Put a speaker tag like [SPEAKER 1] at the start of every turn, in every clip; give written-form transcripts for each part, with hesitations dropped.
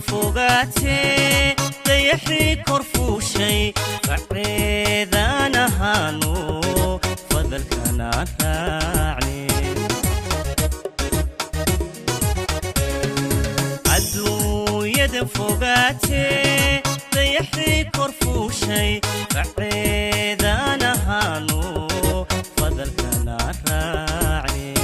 [SPEAKER 1] فوقاتي ضيحي كرفوشي فعيدان هانو فضل كان راعي عدو يد فوقاتي ضيحي كرفوشي فعيدان هانو فضل كان راعي.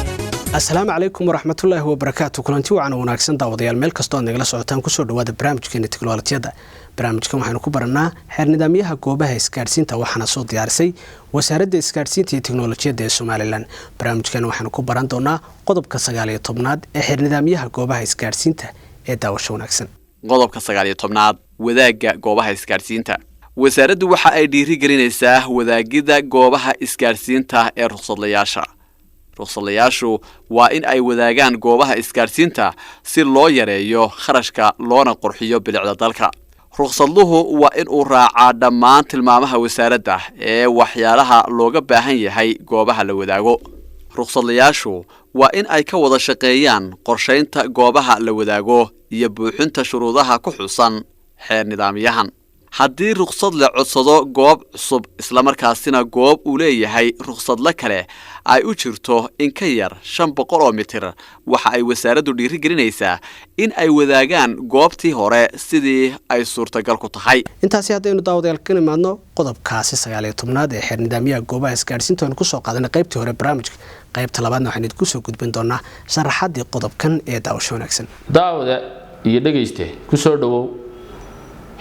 [SPEAKER 2] السلام عليكم ورحمة الله وبركاته. كلنتي وعنا وناكسن داوديال meel kasto nagala socotaan ku soo dhawaada barnaamijkeena tiknoolajiyada. Barnaamijkan waxaanu ku baranaa xeer nidaamyaha goobaha isgaarsiinta waxaana soo diyaarisay wasaaradda isgaarsiinta iyo tiknoolajiyada ee Soomaaliland. Barnaamijkan waxaanu ku baran doonaa qodobka 19aad ee xeer nidaamyaha goobaha isgaarsiinta ee daawasho wanaagsan.
[SPEAKER 3] qodobka 19aad wadaagga goobaha isgaarsiinta. wasaaraddu waxa ay dhiirigelinaysaa wadaagida goobaha isgaarsiinta ee ruqsadlayaasha. ruqsadlayaashu waa in ay wadaagaan goobaha isgaarsiinta si loo yareeyo kharashka loona qurxiyo bilicda dalka. ruqsadluhu waa in uu raacaa dhammaan tilmaamaha wasaaradda ee waxyaalaha looga baahan yahay goobaha la wadaago. ruqsadlayaashu waa in ay ka wada shaqeeyaan qorsheynta goobaha la wadaago iyo buuxinta shuruudaha ku xusan xeer nidaamyahan. haddii ruqsad la codsado goob cusub isla markaasina goob uu leeyahay ruqsadle kale ay u jirto in ka yar 500 mitir waxa ay wasaaraddu dhiirigelinaysaa in ay wadaagaan goobtii hore sidii ay suurtagal ku tahay.
[SPEAKER 2] intaasi haddaynu daawadayaal ka nimaadno qodobkaasi 19aad ee xeer nidaamyaha goobaha isgaarsiinta oo ku soo qaadanay qaybtii hore barnaamijka. qaybta labaadna waxaan idinku soo gudbin doonaa sharaxaadii qodobkan ee daawasho wanaagsan.
[SPEAKER 4] daawada iyo dhageyste ku soo dhawow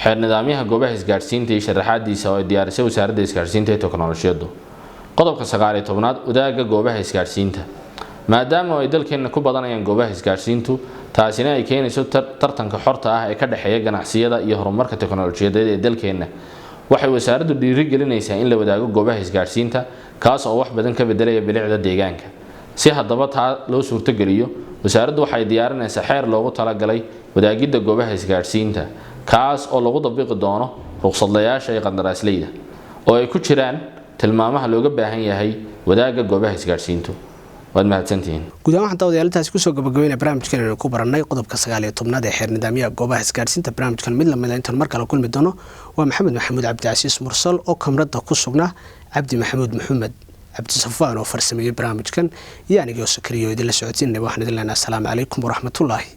[SPEAKER 4] xeer nidaamyaha goobaha isgaarsiinta iyo sharaxaadiisa oo ay diyaarisay wasaaradda isgaarsiinta iyo tiknoolajiyadu. qodobka 19aad wadaagga goobaha isgaarsiinta. maadaama ay dalkeena ku badanayaan goobaha isgaarsiintu taasina ay keenayso tartanka xorta ah ee ka dhaxeeya ganacsiyada iyo horumarka tiknoolajiyadeed ee dalkeena, waxay wasaaraddu dhiirigelinaysaa in la wadaago goobaha isgaarsiinta kaas oo wax badan ka bedelaya bilicda deegaanka. si haddaba taa loo suurtageliyo, wasaaraddu waxay diyaarinaysaa xeer loogu talagalay wadaagidda goobaha isgaarsiinta kaas oo lagu dabiqi doono ruqsadlayaasha iyo qandaraasleyda oo ay ku jiraan tilmaamaha looga baahan yahay wadaagga goobaha isgaarsiintu. waad mahadsantihiin.
[SPEAKER 2] guud ahaan daawadayaal intaas ku soo gabagabeynaa barnaamijkan inaan ku baranay qodobka 19aad ee xeer nidaamyaha goobaha isgaarsiinta. barnaamijkan mid lamid ah intaan mar kale kulmi doono waa maxamed maxamuud cabdicasiis mursal oo kamarada ku sugnaa, cabdi maxamuud maxamed cabdi safaan oo farsameeyay barnaamijkan, iyo anigoo sakriyo idin la socodsiinay. waxaan idin leenahay assalaamu calaykum waraxmatullaahi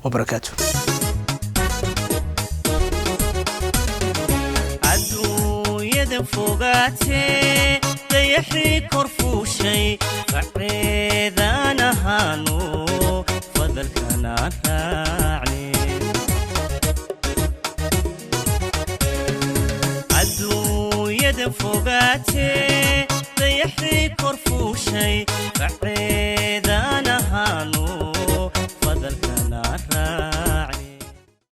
[SPEAKER 2] wabarakaatuh.
[SPEAKER 1] فوقاتي ضيحي كرفوشي فعيدان هانو فضل كان راعي عدو يد فوقاتي ضيحي كرفوشي فعيدان